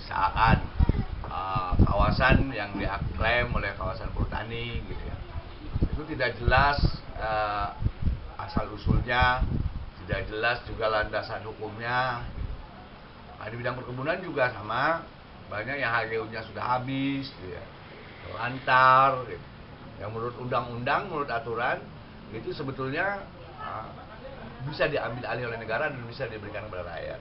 misalkan kawasan yang diklaim oleh kawasan perhutani gitu ya, itu tidak jelas asal usulnya, tidak jelas juga landasan hukumnya. Nah, di bidang perkebunan juga sama, banyak yang HGU-nya sudah habis gitu ya, terlantar gitu. Yang menurut undang-undang, menurut aturan itu sebetulnya bisa diambil alih oleh negara dan bisa diberikan kepada rakyat.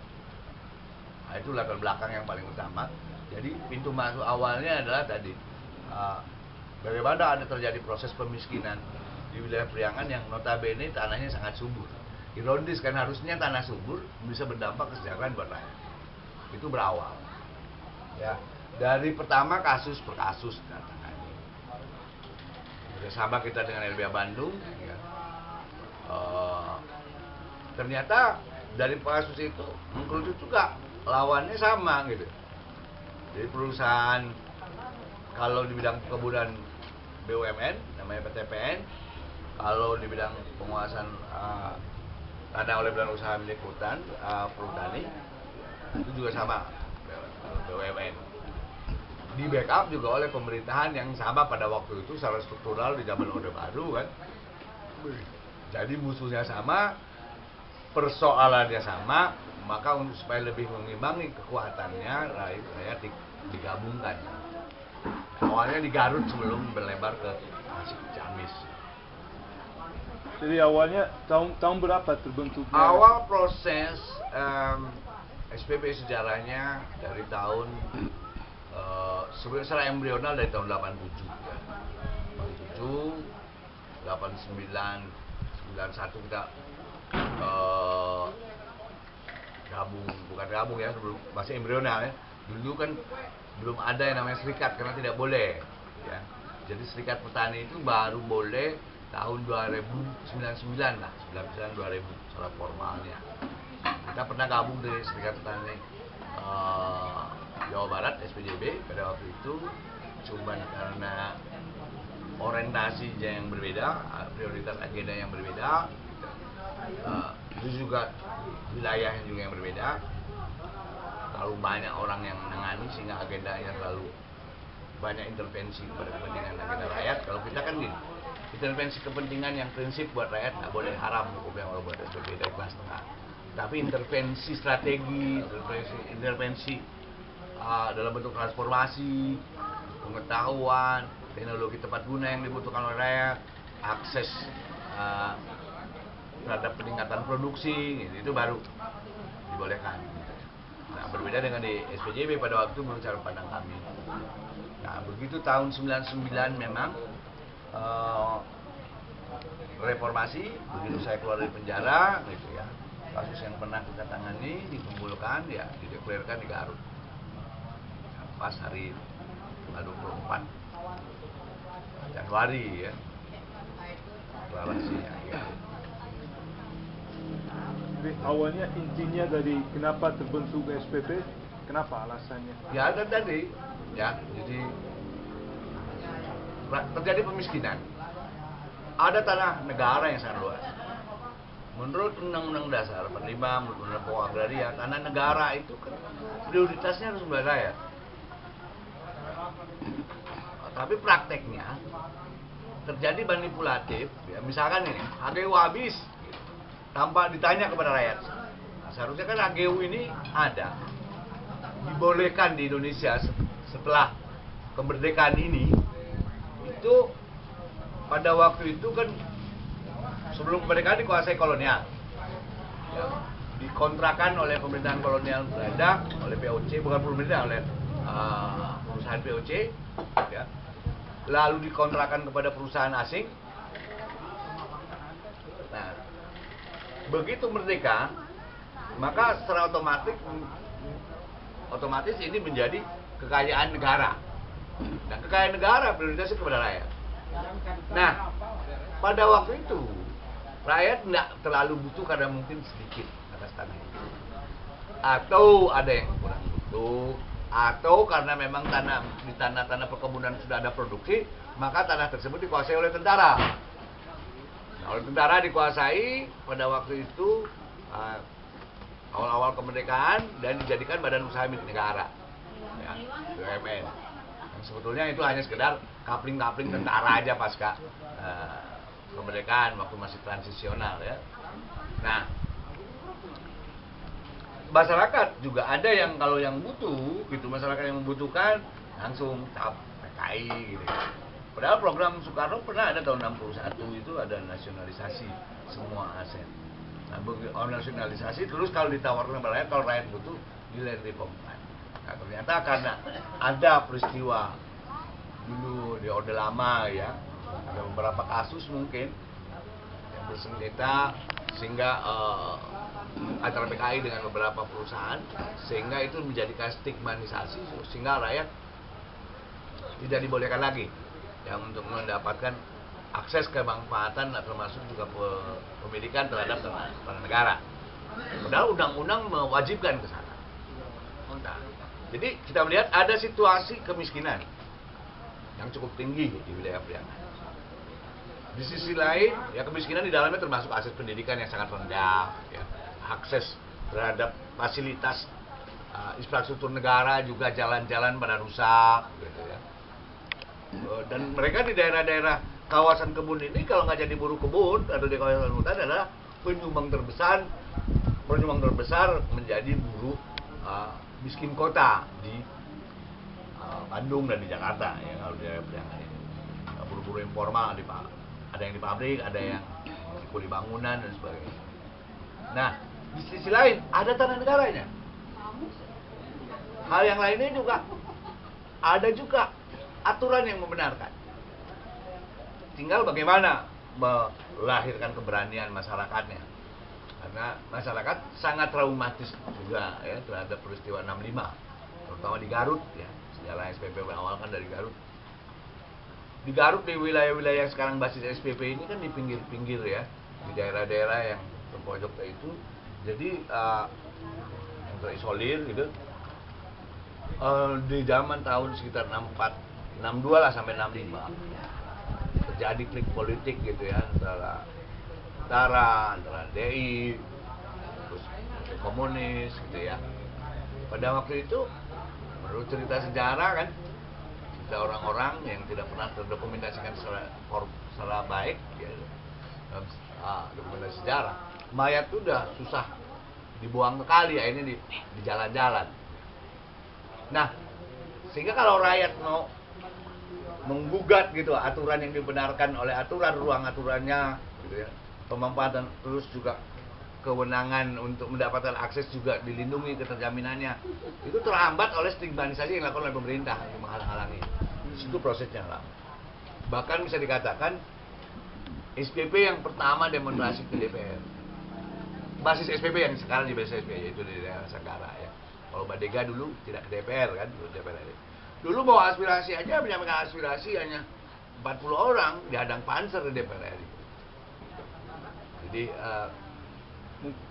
Nah, itu latar belakang yang paling utama. Jadi pintu masuk awalnya adalah tadi bagaimana ada terjadi proses pemiskinan di wilayah Priangan yang notabene tanahnya sangat subur. Ironis kan, harusnya tanah subur bisa berdampak kesejahteraan buat rakyat. Itu berawal ya dari pertama kasus per kasus datangnya. Bersama kita dengan LBH Bandung ya. Ternyata dari kasus itu mengkerucut juga lawannya sama gitu. Jadi perusahaan kalau di bidang perkebunan BUMN namanya PTPN, kalau di bidang penguasaan tanah oleh badan usaha milik hutan perhutani itu juga sama BUMN. Di backup juga oleh pemerintahan yang sama pada waktu itu secara struktural di zaman Orde Baru kan. Jadi musuhnya sama, persoalannya sama, maka untuk supaya lebih mengimbangi kekuatannya rakyat digabungkan. Awalnya di Garut sebelum berlebar ke Ciamis. Jadi awalnya tahun berapa terbentuknya? Awal proses SPP sejarahnya dari tahun secara embrional dari tahun 87 ya. 87, 89, 91 kita bukan gabung ya, sebelum masih embrional ya. Dulu kan belum ada yang namanya serikat karena tidak boleh ya. Jadi serikat petani itu baru boleh tahun 2099 lah, 99 2000 secara formalnya. Kita pernah gabung dari serikat petani Jawa Barat SPJB pada waktu itu, cuman karena orientasinya yang berbeda, prioritas agenda yang berbeda, itu juga wilayahnya juga yang berbeda. Terlalu banyak orang yang menangani sehingga agendanya terlalu banyak intervensi pada kepentingan agenda rakyat. Kalau kita kan gini, intervensi kepentingan yang prinsip buat rakyat nggak boleh, haram hukumnya kalau buat SPP dari kelas tengah. Tapi intervensi strategi, intervensi dalam bentuk transformasi, pengetahuan, teknologi tepat guna yang dibutuhkan oleh rakyat, akses terhadap peningkatan produksi, itu baru dibolehkan. Nah, berbeda dengan di SPJB pada waktu menurut cara pandang kami. Nah, begitu tahun 99 memang reformasi, begitu saya keluar dari penjara gitu ya, kasus yang pernah kita tangani dikumpulkan ya, dideklarasikan di Garut pas hari 24 Januari ya, deklarasinya ya. Jadi awalnya intinya dari kenapa terbentuk SPP, kenapa alasannya? Ya ada tadi ya, jadi terjadi pemiskinan. Ada tanah negara yang sangat luas. Menurut Undang-Undang Dasar 45, menurut Undang Pokok Agraria, tanah negara itu kan prioritasnya harus milik rakyat. Tapi prakteknya terjadi manipulatif ya, misalkan ini HGU habis tanpa ditanya kepada rakyat. Nah, seharusnya kan HGU ini ada, dibolehkan di Indonesia setelah kemerdekaan ini. Itu pada waktu itu kan sebelum kemerdekaan dikuasai kolonial ya, dikontrakan oleh pemerintahan kolonial Belanda, oleh POC, bukan pemerintah, oleh perusahaan POC ya. Lalu dikontrakan kepada perusahaan asing. Nah, begitu merdeka, maka secara otomatis ini menjadi kekayaan negara. Dan kekayaan negara prioritasnya kepada rakyat. Nah, pada waktu itu rakyat tidak terlalu butuh karena mungkin sedikit atas tanah itu, atau ada yang kurang butuh, atau karena memang di tanah-tanah perkebunan sudah ada produksi, maka tanah tersebut dikuasai oleh tentara. Nah, oleh tentara dikuasai pada waktu itu awal-awal kemerdekaan dan dijadikan badan usaha milik negara. ya, BUMN. Yang sebetulnya itu hanya sekedar kapling-kapling tentara aja pasca kemerdekaan waktu masih transisional ya. Nah, masyarakat juga ada yang kalau yang butuh gitu, masyarakat yang membutuhkan langsung tap PKI gitu. Padahal program Soekarno pernah ada tahun 61 itu ada nasionalisasi semua aset. Nah, nasionalisasi terus kalau ditawarkan kepada rakyat, kalau rakyat butuh di-land reformkan. Nah, ternyata karena ada peristiwa dulu di Orde Lama ya, ada beberapa kasus mungkin yang bersengketa sehingga antara PKI dengan beberapa perusahaan, sehingga itu menjadikan stigmatisasi sehingga rakyat tidak dibolehkan lagi yang untuk mendapatkan akses kemanfaatan termasuk juga pemilikan terhadap tanah negara. Padahal undang-undang mewajibkan ke sana. Nah, jadi kita melihat ada situasi kemiskinan yang cukup tinggi di wilayah Priangan. Di sisi lain, ya kemiskinan di dalamnya termasuk akses pendidikan yang sangat rendah, ya, akses terhadap fasilitas infrastruktur negara juga jalan-jalan pada rusak, gitu ya. Dan mereka di daerah-daerah kawasan kebun ini kalau nggak jadi buruh kebun atau di kawasan hutan adalah penyumbang terbesar menjadi buruh miskin kota di Bandung dan di Jakarta ya, kalau di daerah Priangan ini. Buruh-buruh informal ada yang di pabrik, ada yang di kuli bangunan dan sebagainya. Nah, di sisi lain ada tanah negaranya. Hal yang lainnya juga ada juga aturan yang membenarkan. Tinggal bagaimana melahirkan keberanian masyarakatnya. Karena masyarakat sangat traumatis juga ya terhadap peristiwa 65, terutama di Garut ya. Sejarah SPP berawal kan dari Garut. Di Garut, di wilayah-wilayah yang sekarang basis SPP ini kan di pinggir-pinggir ya, di daerah-daerah yang terpojok itu, jadi yang terisolir gitu. Di zaman tahun sekitar 62 lah sampai 65 terjadi klik politik gitu ya antara DI terus komunis gitu ya. Pada waktu itu menurut cerita sejarah kan ada orang-orang yang tidak pernah terdokumentasikan secara baik ya, dokumentasi sejarah, mayat itu udah susah dibuang ke kali, akhirnya di jalan-jalan. Nah, sehingga kalau rakyat mau menggugat gitu aturan yang dibenarkan oleh aturan ruang aturannya gitu ya, pemanfaatan terus juga kewenangan untuk mendapatkan akses juga dilindungi keterjaminannya, itu terhambat oleh stigmatisasi yang dilakukan oleh pemerintah untuk menghalang-halangi. Itu prosesnya lah. Bahkan bisa dikatakan SPP yang pertama demonstrasi ke DPR, basis SPP yang sekarang di basis SPP yaitu di daerah Sanggara ya. Kalau Badega dulu tidak ke DPR kan, DPR RI. Dulu mau aspirasi aja, menyampaikan aspirasi hanya 40 orang dihadang panser di DPR RI. Jadi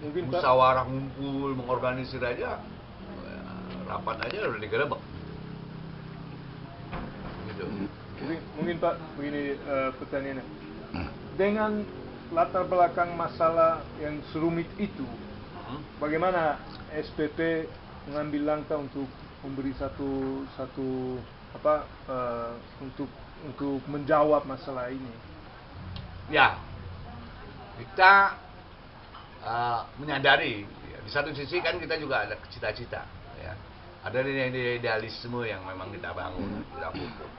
mungkin musyawarah ngumpul, mengorganisir aja, rapat aja udah digerebek. Gitu. Mungkin Pak, begini pertanyaannya. Dengan latar belakang masalah yang serumit itu, bagaimana SPP mengambil langkah untuk memberi satu untuk menjawab masalah ini? Ya, kita menyadari ya, di satu sisi kan kita juga ada cita-cita ya, ada idealisme yang memang kita bangun, kita pupuk,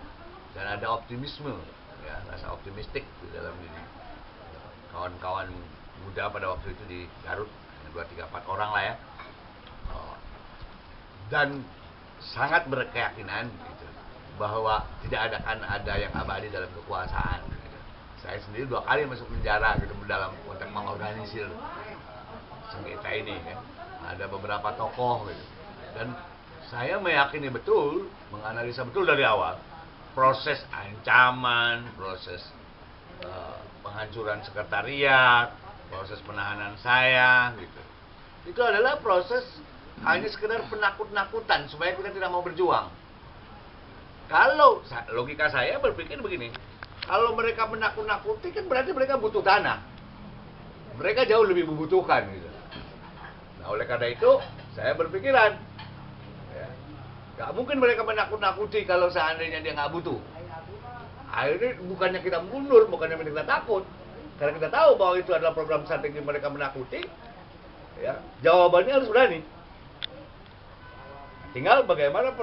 dan ada optimisme ya, rasa optimistik di dalam diri kawan-kawan muda pada waktu itu di Garut, 2, 3, 4 orang lah ya, dan sangat berkeyakinan gitu, bahwa tidak akan ada yang abadi dalam kekuasaan gitu. Saya sendiri 2 kali masuk penjara gitu dalam konteks mengorganisir sengketa ini kan. Ada beberapa tokoh gitu. Dan saya meyakini betul, menganalisa betul dari awal proses ancaman, proses penghancuran sekretariat, proses penahanan saya gitu. Itu adalah proses hanya sekedar penakut-nakutan supaya kita tidak mau berjuang. Kalau logika saya berpikir begini, kalau mereka menakut-nakuti kan berarti mereka butuh tanah. Mereka jauh lebih membutuhkan gitu. Nah, oleh karena itu saya berpikiran ya, Gak mungkin mereka menakut-nakuti kalau seandainya dia nggak butuh. Akhirnya bukannya kita mundur, bukannya kita takut, karena kita tahu bahwa itu adalah program strategi mereka menakuti. Ya, jawabannya harus berani. Tinggal bagaimana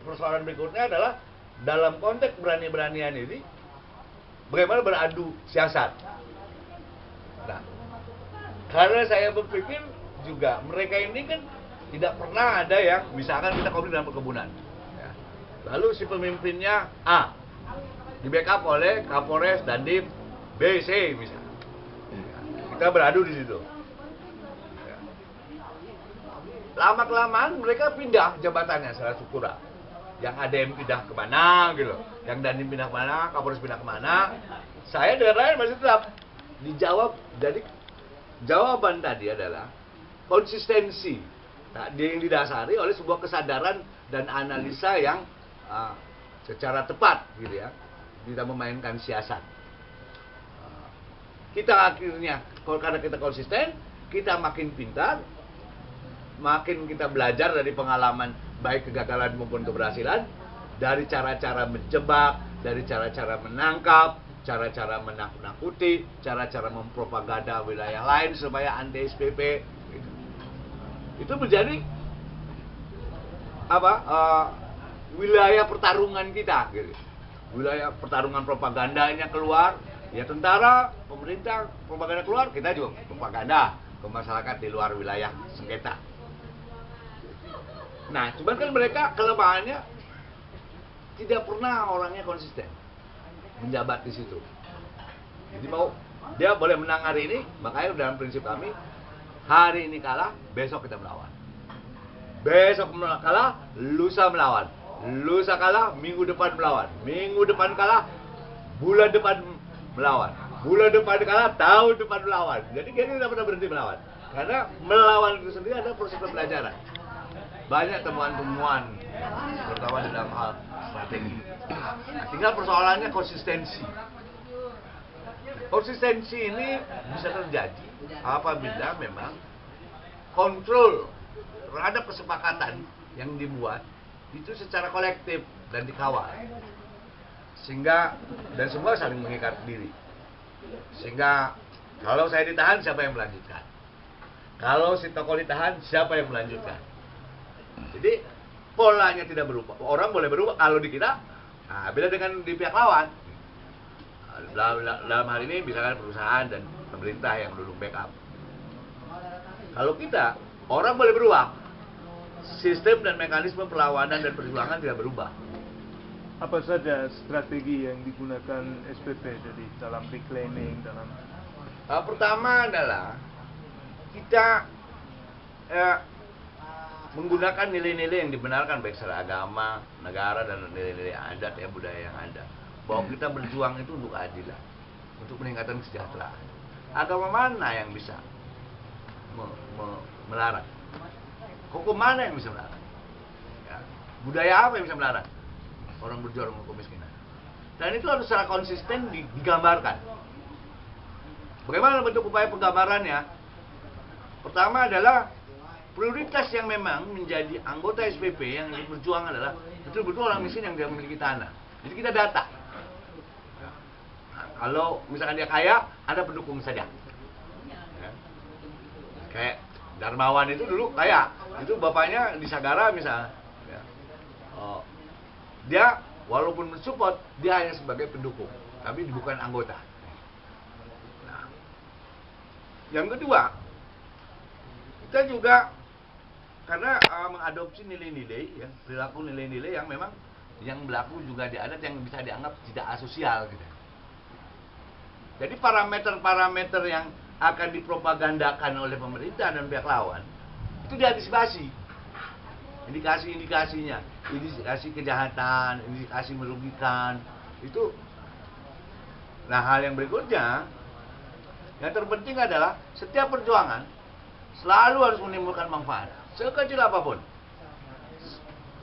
persoalan berikutnya adalah dalam konteks berani-beranian ini, bagaimana beradu siasat. Nah, karena saya berpikir juga mereka ini kan tidak pernah ada yang misalkan kita konflik dalam perkebunan. Ya. Lalu si pemimpinnya A, di backup oleh Kapolres, Dandim, B, C misalnya. Ya. Kita beradu di situ. Ya. Lama-kelamaan mereka pindah jabatannya secara struktural. Yang ADM pindah kemana gitu, yang Dandim pindah kemana, Kapolres pindah kemana. Saya dengan lain masih tetap dijawab. Jadi jawaban tadi adalah konsistensi. Nah, dia yang didasari oleh sebuah kesadaran dan analisa yang secara tepat gitu ya. Kita memainkan siasat. Kita akhirnya karena kita konsisten, kita makin pintar, makin kita belajar dari pengalaman baik kegagalan maupun keberhasilan, dari cara-cara menjebak, dari cara-cara menangkap, cara-cara menakut-nakuti, cara-cara mempropaganda wilayah lain supaya anti SPP. Itu menjadi wilayah pertarungan kita gitu. Wilayah pertarungan propagandanya keluar, ya tentara, pemerintah, propaganda keluar, kita juga propaganda ke masyarakat di luar wilayah sengketa. Nah, cuman kan mereka kelemahannya tidak pernah orangnya konsisten menjabat di situ. Jadi mau dia boleh menang hari ini, makanya dalam prinsip kami hari ini kalah, besok kita melawan. Besok kalah, lusa melawan. Lusa kalah, minggu depan melawan. Minggu depan kalah, bulan depan melawan. Bulan depan kalah, tahun depan melawan. Jadi kita tidak pernah berhenti melawan. Karena melawan itu sendiri adalah proses pembelajaran. Banyak temuan-temuan, terutama di dalam hal strategi. Nah, tinggal persoalannya konsistensi. Konsistensi ini bisa terjadi apabila memang kontrol terhadap kesepakatan yang dibuat itu secara kolektif dan dikawal, sehingga dan semua saling mengikat diri. Sehingga kalau saya ditahan, siapa yang melanjutkan? Kalau si tokoh ditahan, siapa yang melanjutkan? Jadi polanya tidak berubah. Orang boleh berubah kalau di kita. Nah, bila dengan di pihak lawan, dalam hal ini misalkan perusahaan dan pemerintah yang dulu backup. Kalau kita, orang boleh berubah. Sistem dan mekanisme perlawanan dan perjuangan tidak berubah. Apa saja strategi yang digunakan SPP jadi dalam reclaiming, dalam pertama adalah kita menggunakan nilai-nilai yang dibenarkan baik secara agama, negara, dan nilai-nilai adat ya, budaya yang ada. Bahwa kita berjuang itu untuk keadilan, untuk peningkatan kesejahteraan. Agama mana yang bisa melarang? Hukum mana yang bisa melarang? Ya. Budaya apa yang bisa melarang? Orang berjuang untuk kemiskinan. Dan itu harus secara konsisten digambarkan. Bagaimana bentuk upaya penggambarannya? Pertama adalah prioritas yang memang menjadi anggota SPP yang berjuang adalah betul-betul orang miskin yang tidak memiliki tanah. Jadi kita data. Nah, kalau misalkan dia kaya, ada pendukung saja. Ya. Kayak Darmawan itu dulu kaya, itu bapaknya di Sagara misalnya. Ya. Dia walaupun mensupport, dia hanya sebagai pendukung, tapi bukan anggota. Nah, yang kedua, kita juga karena mengadopsi nilai-nilai ya, perilaku nilai-nilai yang memang yang berlaku juga di adat yang bisa dianggap tidak asosial gitu. Jadi parameter-parameter yang akan dipropagandakan oleh pemerintah dan pihak lawan itu diantisipasi. Indikasi-indikasinya, indikasi kejahatan, indikasi merugikan, itu. Nah, hal yang berikutnya yang terpenting adalah setiap perjuangan selalu harus menimbulkan manfaat, sekecil apapun.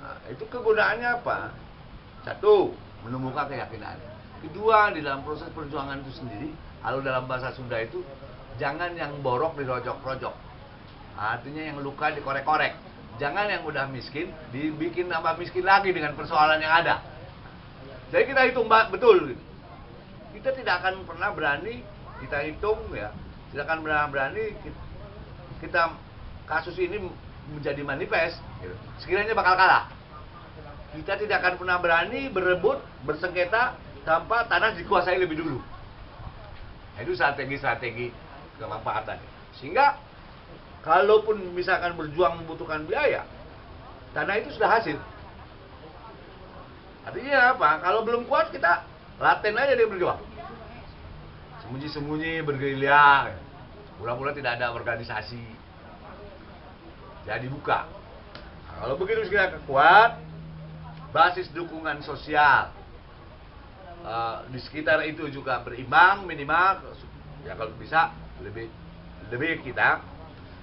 Nah, itu kegunaannya apa? Satu, menumbuhkan keyakinan. Kedua, di dalam proses perjuangan itu sendiri, kalau dalam bahasa Sunda itu, jangan yang borok dirojok-rojok. Artinya yang luka dikorek-korek. Jangan yang udah miskin dibikin tambah miskin lagi dengan persoalan yang ada. Jadi kita hitung betul. Kita tidak akan pernah berani, kita hitung ya, tidak akan pernah berani kita kasus ini menjadi manifest, gitu. Sekiranya bakal kalah. Kita tidak akan pernah berani berebut, bersengketa tanpa tanah dikuasai lebih dulu. Nah, itu strategi-strategi kemanfaatan. Sehingga kalaupun misalkan berjuang membutuhkan biaya, tanah itu sudah hasil. Artinya apa? Kalau belum kuat kita laten aja dia berjuang. Sembunyi-sembunyi bergerilya, pura-pura tidak ada organisasi. Jadi buka. Nah, kalau begitu kita kuat, basis dukungan sosial di sekitar itu juga berimbang minimal, ya kalau bisa lebih kita.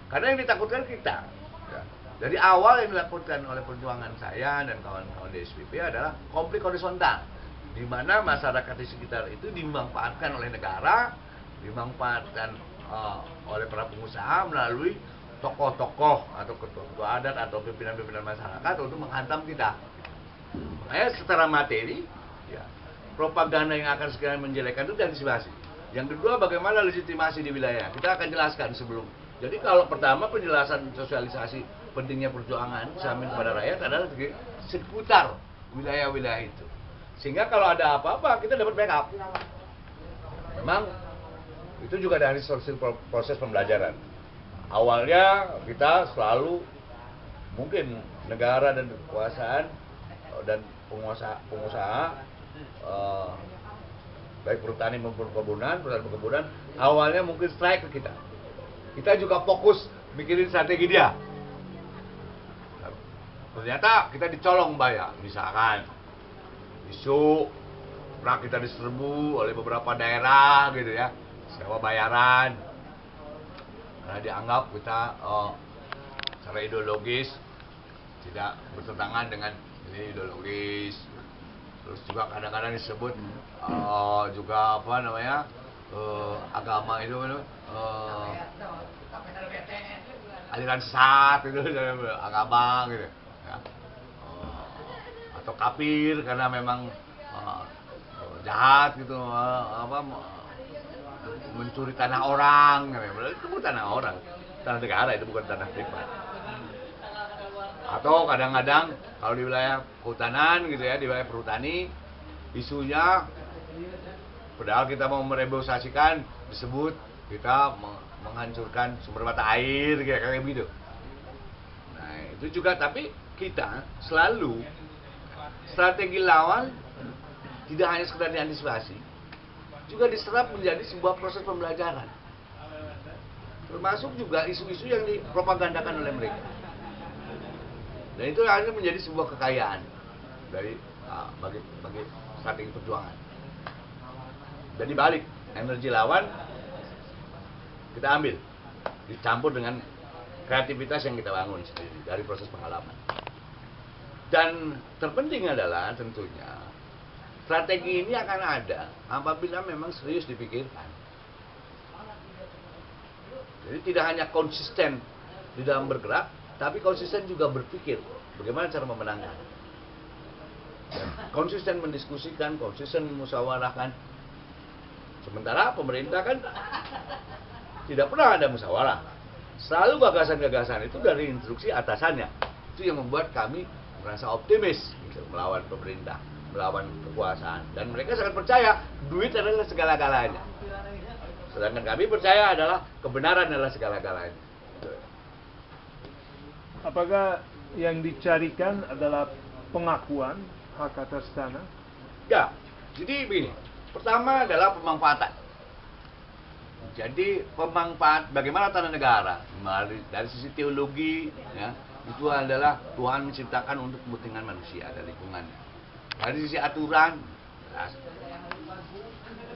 Karena yang ditakutkan kita. Ya. Dari awal yang dilakukan oleh perjuangan saya dan kawan-kawan di SPP adalah konflik horizontal, di mana masyarakat di sekitar itu dimanfaatkan oleh negara, dimanfaatkan oleh para pengusaha melalui tokoh-tokoh atau ketua adat atau pimpinan-pimpinan masyarakat untuk menghantam kita. Makanya secara materi, ya, propaganda yang akan sekalian menjelekkan itu diantisipasi. Yang kedua, bagaimana legitimasi di wilayah. Kita akan jelaskan sebelum. Jadi kalau pertama penjelasan sosialisasi pentingnya perjuangan disampaikan kepada rakyat adalah seputar wilayah-wilayah itu. Sehingga kalau ada apa-apa kita dapat backup. Memang itu juga dari proses pembelajaran. Awalnya kita selalu mungkin negara dan kekuasaan dan pengusaha baik perhutani maupun perkebunan awalnya mungkin strike ke kita. Kita juga fokus mikirin strategi dia. Ternyata kita dicolong bayar, misalkan isu pernah kita diserbu oleh beberapa daerah gitu ya, sewa bayaran karena dianggap kita secara ideologis tidak bertentangan dengan ini ideologis. Terus juga kadang-kadang disebut juga apa namanya agama itu aliran sesat itu agama gitu ya. Atau kafir karena memang jahat gitu mencuri tanah orang, itu bukan tanah orang, tanah negara, itu bukan tanah privat. Atau kadang-kadang kalau di wilayah kehutanan gitu ya, di wilayah perhutani, isunya padahal kita mau mereboisasikan disebut kita menghancurkan sumber mata air kayak begitu. Nah, itu juga, tapi kita selalu strategi lawan tidak hanya sekedar diantisipasi, juga diserap menjadi sebuah proses pembelajaran. Termasuk juga isu-isu yang dipropagandakan oleh mereka. Dan itu akhirnya menjadi sebuah kekayaan dari bagi strategi perjuangan. Dan dibalik, energi lawan kita ambil, dicampur dengan kreativitas yang kita bangun sendiri dari proses pengalaman. Dan terpenting adalah tentunya strategi ini akan ada apabila memang serius dipikirkan. Jadi tidak hanya konsisten di dalam bergerak, tapi konsisten juga berpikir bagaimana cara memenangkan. Dan konsisten mendiskusikan, konsisten memusyawarahkan. Sementara pemerintah kan tidak pernah ada musyawarah. Selalu gagasan-gagasan itu dari instruksi atasannya. Itu yang membuat kami merasa optimis gitu, melawan pemerintah, melawan kekuasaan. Dan mereka sangat percaya duit adalah segala-galanya. Sedangkan kami percaya adalah kebenaran adalah segala-galanya. Apakah yang dicarikan adalah pengakuan hak atas tanah? Ya, jadi begini. Pertama adalah pemanfaatan. Jadi bagaimana tanah negara dari sisi teologi ya, itu adalah Tuhan menciptakan untuk kepentingan manusia dan lingkungannya. Dari sisi aturan,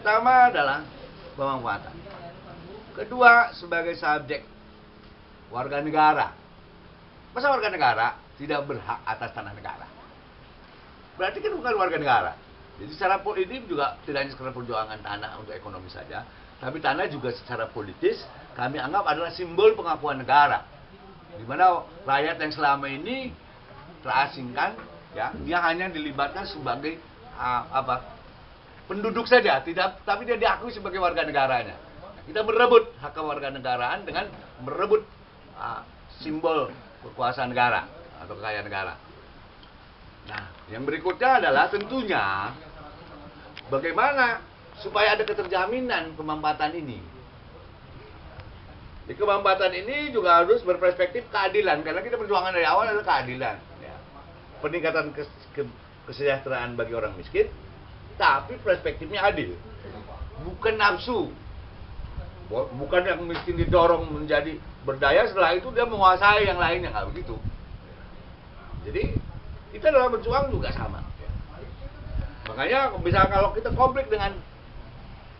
pertama adalah pemanfaatan. Kedua, sebagai subjek warga negara. Masa warga negara tidak berhak atas tanah negara? Berarti kan bukan warga negara. Jadi secara politik juga tidak hanya sekedar perjuangan tanah untuk ekonomi saja, tapi tanah juga secara politis kami anggap adalah simbol pengakuan negara. Di mana rakyat yang selama ini terasingkan, ya, dia hanya dilibatkan sebagai penduduk saja, tidak, tapi dia diakui sebagai warga negaranya. Kita berebut hak kewarganegaraan dengan merebut simbol kekuasaan negara atau kekayaan negara. Nah, yang berikutnya adalah tentunya bagaimana supaya ada keterjaminan kemampatan ini. Di kemampatan ini juga harus berperspektif keadilan, karena kita perjuangan dari awal adalah keadilan. Ya. Peningkatan kesejahteraan bagi orang miskin, tapi perspektifnya adil, bukan nafsu. Bukan yang miskin didorong menjadi berdaya, setelah itu dia menguasai yang lainnya, nggak begitu. Jadi kita dalam berjuang juga sama. Makanya bisa kalau kita konflik dengan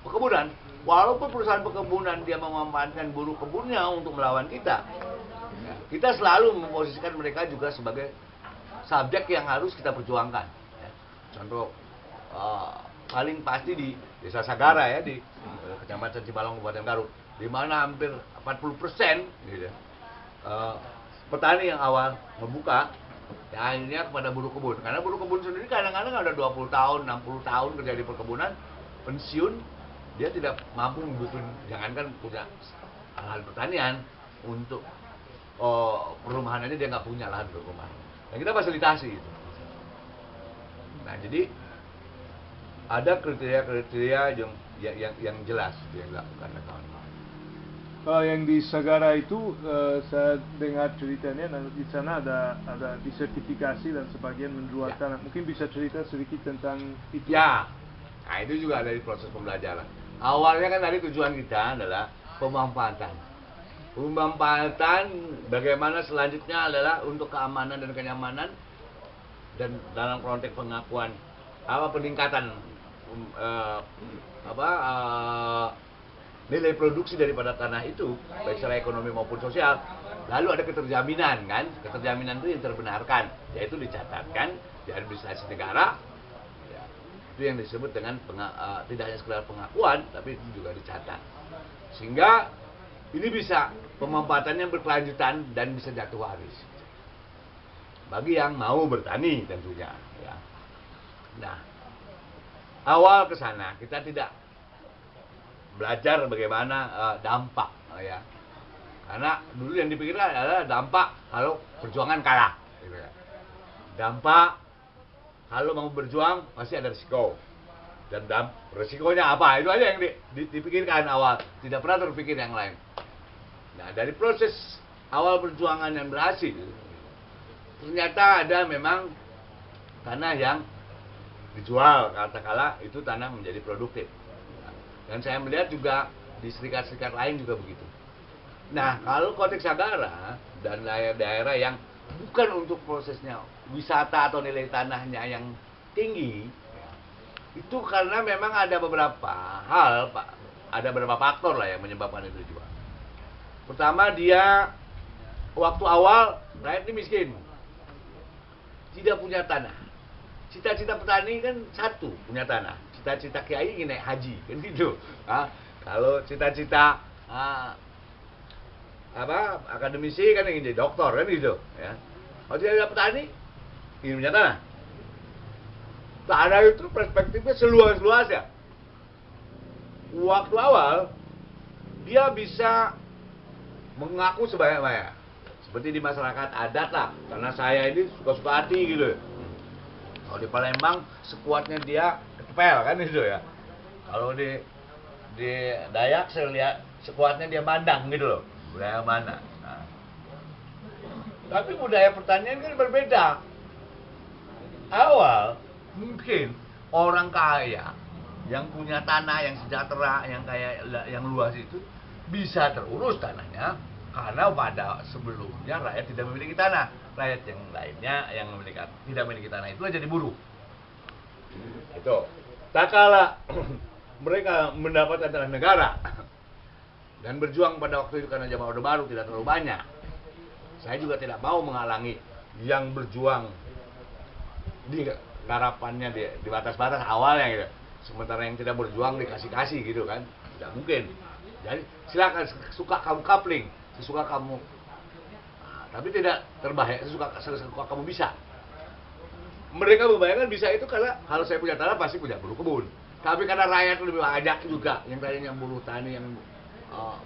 perkebunan, walaupun perusahaan perkebunan dia memanfaatkan buruh kebunnya untuk melawan kita, kita selalu memposisikan mereka juga sebagai subjek yang harus kita perjuangkan. Contoh paling pasti di Desa Sagara, ya, di Kecamatan Cibalong, Kabupaten Garut, di mana hampir 40% gitu, petani yang awal membuka, ya, akhirnya kepada buruh kebun. Karena buruh kebun sendiri kadang-kadang ada 20 tahun, 60 tahun kerja di perkebunan, pensiun, dia tidak mampu membutuhkan, jangankan punya lahan pertanian, untuk perumahan aja dia nggak punya lahan perumahan. Dan kita fasilitasi itu. Nah, jadi ada kriteria-kriteria yang jelas yang dilakukan kawan-kawan. Yang di Sagara itu saya dengar ceritanya, dan di sana ada disertifikasi dan sebagian menjual tanah. Mungkin bisa cerita sedikit tentang itu? Ya, nah itu juga dari proses pembelajaran. Awalnya kan tadi tujuan kita adalah pemanfaatan. Pemanfaatan bagaimana selanjutnya adalah untuk keamanan dan kenyamanan, dan dalam konteks pengakuan peningkatan nilai produksi daripada tanah itu, baik secara ekonomi maupun sosial. Lalu ada keterjaminan, kan? Keterjaminan itu yang terbenarkan, yaitu dicatatkan di administrasi negara. Ya, itu yang disebut dengan tidak hanya sekedar pengakuan, tapi itu juga dicatat. Sehingga ini bisa pemanfaatannya berkelanjutan dan bisa jatuh waris bagi yang mau bertani tentunya. Ya. Nah, awal ke sana kita tidak belajar bagaimana dampak, ya, karena dulu yang dipikirkan adalah dampak kalau perjuangan kalah, gitu ya. Dampak kalau mau berjuang pasti ada risiko, dan risikonya apa, itu aja yang dipikirkan awal, tidak pernah terpikir yang lain. Nah, dari proses awal perjuangan yang berhasil, ternyata ada memang tanah yang dijual, katakanlah itu tanah menjadi produktif. Dan saya melihat juga di serikat-serikat lain juga begitu. Nah, kalau konteks Sagara dan daerah-daerah yang bukan untuk prosesnya wisata atau nilai tanahnya yang tinggi, itu karena memang ada beberapa hal, Pak, ada beberapa faktor lah yang menyebabkan itu juga. Pertama, dia waktu awal rakyat ini miskin, tidak punya tanah. Cita-cita petani kan satu, punya tanah. Cita-cita kiai ingin naik haji, kan gitu. Kalau cita-cita akademisi kan ingin jadi doktor, kan gitu. Ya. Kalau tidak ada petani, ingin punya tanah. Tanah itu perspektifnya seluas-luasnya. Waktu awal dia bisa mengaku sebanyak-banyak. Seperti di masyarakat adat lah, karena saya ini suka-suka hati gitu. Kalau di Palembang sekuatnya dia ketepel, kan gitu ya. Kalau di Dayak saya lihat sekuatnya dia mandang gitu loh, budaya mana. Nah. Tapi budaya pertanian kan berbeda. Awal mungkin orang kaya yang punya tanah yang sejahtera, yang kaya, yang luas itu bisa terurus tanahnya, karena pada sebelumnya rakyat tidak memiliki tanah. Rakyat yang lainnya yang tidak memiliki tanah itu jadi buruh. Itu. Tak kala mereka mendapatkan tanah negara dan berjuang pada waktu itu karena zaman Orde Baru tidak terlalu banyak. Saya juga tidak mau menghalangi yang berjuang di garapannya di batas-batas awalnya gitu. Sementara yang tidak berjuang dikasih-kasih gitu kan. Tidak mungkin. Jadi silakan, suka kamu coupling, suka kamu tapi tidak terbahaya sesuka kamu bisa. Mereka membayangkan bisa itu karena kalau saya punya tanah pasti punya buruh kebun. Tapi karena rakyat lebih banyak juga yang tadinya buruh tani yang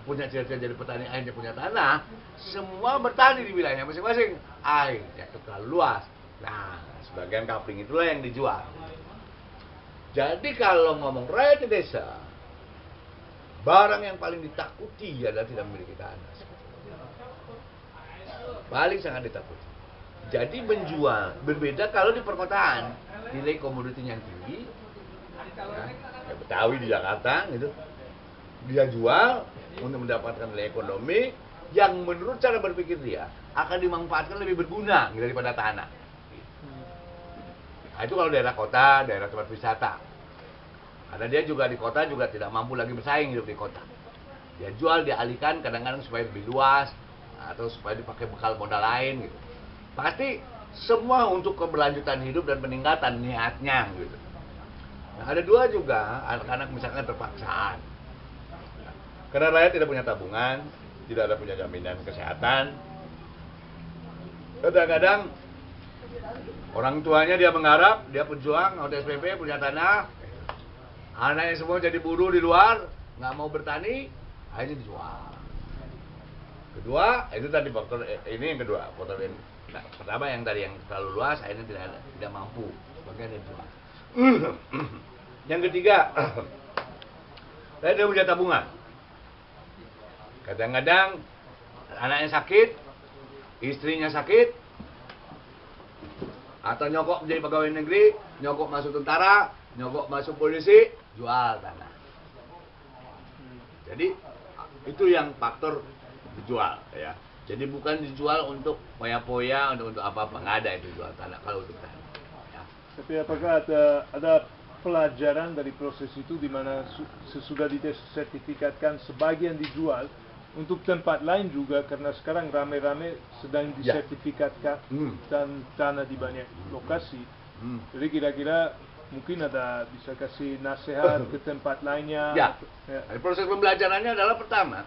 punya cita-cita jadi petani akhirnya punya tanah, semua bertani di wilayahnya masing-masing. Akhirnya terlalu luas. Nah, sebagian kapling itulah yang dijual. Jadi kalau ngomong rakyat di desa, barang yang paling ditakuti adalah tidak memiliki tanah. Paling sangat ditakuti. Jadi menjual, berbeda kalau di perkotaan, nilai komoditinya yang tinggi, ya Betawi di Jakarta gitu, dia jual untuk mendapatkan nilai ekonomi yang menurut cara berpikir dia akan dimanfaatkan lebih berguna daripada tanah. Nah, itu kalau daerah kota, daerah tempat wisata. Karena dia juga di kota juga tidak mampu lagi bersaing hidup di kota. Dia jual, dialihkan kadang-kadang supaya lebih luas atau supaya dipakai bekal modal lain gitu. Pasti semua untuk keberlanjutan hidup dan peningkatan niatnya gitu. Nah, ada dua juga anak-anak misalkan terpaksaan. Karena rakyat tidak punya tabungan, tidak ada punya jaminan kesehatan. Kadang-kadang orang tuanya dia mengharap, dia pejuang, auto SPP, punya tanah. Anaknya semua jadi buruh di luar, nggak mau bertani, akhirnya dijual. Kedua, itu tadi faktor ini yang kedua, faktor ini. Nah, pertama yang tadi yang terlalu luas, akhirnya tidak mampu, sebagian dijual. Yang ketiga, saya tidak punya tabungan. Kadang-kadang anaknya sakit, istrinya sakit, atau nyokok menjadi pegawai negeri, nyokok masuk tentara, nyokok masuk polisi, jual tanah. Jadi itu yang faktor dijual ya. Jadi bukan dijual untuk poya-poya, untuk apa-apa, nggak ada itu jual tanah kalau untuk tanah. Ya. Tapi apakah ada pelajaran dari proses itu di mana sesudah disertifikatkan sebagian dijual untuk tempat lain juga, karena sekarang rame-rame sedang disertifikatkan dan tanah di banyak lokasi. Jadi kira-kira mungkin ada bisa kasih nasihat ke tempat lainnya. Ya. Proses pembelajarannya adalah pertama,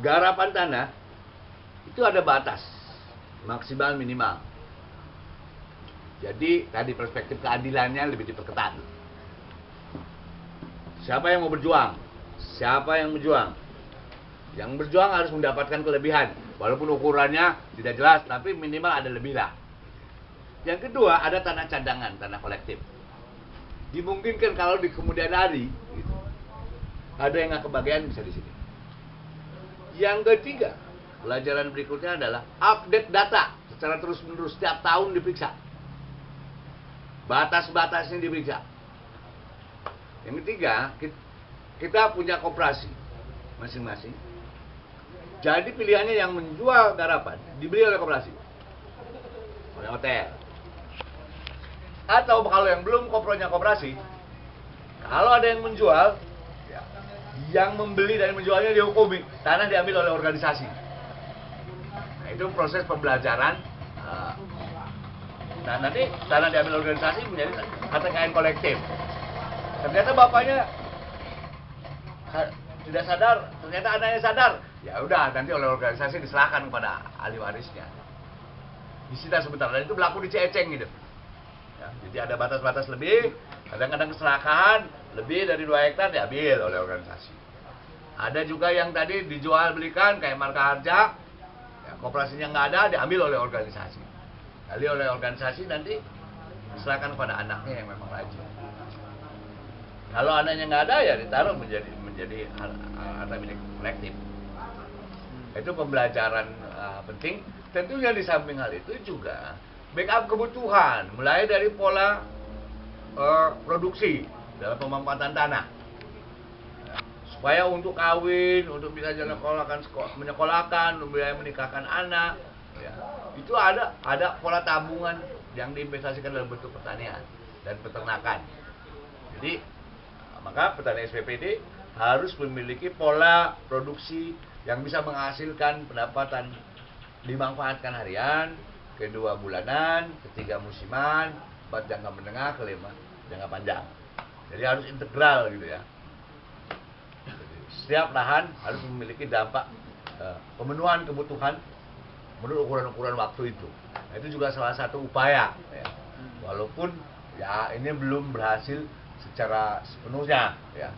garapan tanah itu ada batas maksimal minimal. Jadi tadi perspektif keadilannya lebih diperketat. Siapa yang mau berjuang? Siapa yang berjuang? Yang berjuang harus mendapatkan kelebihan, walaupun ukurannya tidak jelas, tapi minimal ada lebih lah. Yang kedua, ada tanah cadangan, tanah kolektif. Dimungkinkan kalau di kemudian hari, gitu, ada yang nggak kebagian bisa di sini. Yang ketiga, pelajaran berikutnya adalah update data secara terus-menerus, setiap tahun diperiksa. Batas-batasnya diperiksa. Yang ketiga, kita punya koperasi masing-masing. Jadi pilihannya yang menjual garapan dibeli oleh koperasi, oleh hotel. Atau kalau yang belum kopronya koperasi, kalau ada yang menjual, yang membeli dan menjualnya dihukumi, tanah diambil oleh organisasi. Nah, itu proses pembelajaran. Nah, nanti tanah diambil organisasi menjadi harta kekayaan kolektif. Ternyata bapaknya tidak sadar, ternyata anaknya sadar. Ya udah, nanti oleh organisasi diserahkan kepada ahli warisnya. Disita sebentar, dan itu berlaku di Cieceng gitu. Ya, jadi ada batas-batas lebih, kadang-kadang keserakahan lebih dari 2 hektar diambil oleh organisasi. Ada juga yang tadi dijual belikan kayak marka harja, ya, koperasinya nggak ada, diambil oleh organisasi. Kali oleh organisasi nanti diserahkan kepada anaknya yang memang rajin. Kalau anaknya nggak ada ya ditaruh menjadi harta milik kolektif. Itu pembelajaran penting. Tentunya di samping hal itu juga backup kebutuhan, mulai dari pola produksi dalam pemanfaatan tanah, supaya untuk kawin, untuk bisa menyekolahkan, untuk biaya menikahkan anak, ya, itu ada pola tabungan yang diinvestasikan dalam bentuk pertanian dan peternakan. Jadi maka petani SPPD harus memiliki pola produksi yang bisa menghasilkan pendapatan dimanfaatkan harian, kedua bulanan, ketiga musiman, 4 jangka menengah, kelima jangka panjang. Jadi harus integral gitu ya. Jadi, setiap lahan harus memiliki dampak pemenuhan kebutuhan menurut ukuran-ukuran waktu itu. Nah, itu juga salah satu upaya ya. Walaupun ya ini belum berhasil secara sepenuhnya ya.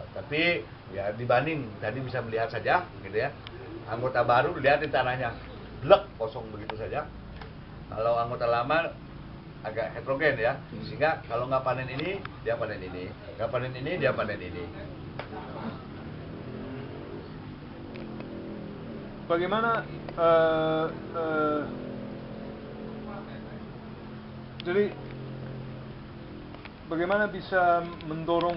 Tapi ya dibanding tadi bisa melihat saja gitu ya, anggota baru lihat di tanahnya blek kosong begitu saja. Kalau anggota lama agak heterogen ya, sehingga kalau nggak panen ini dia panen ini, nggak panen ini dia panen ini. Bagaimana jadi bagaimana bisa mendorong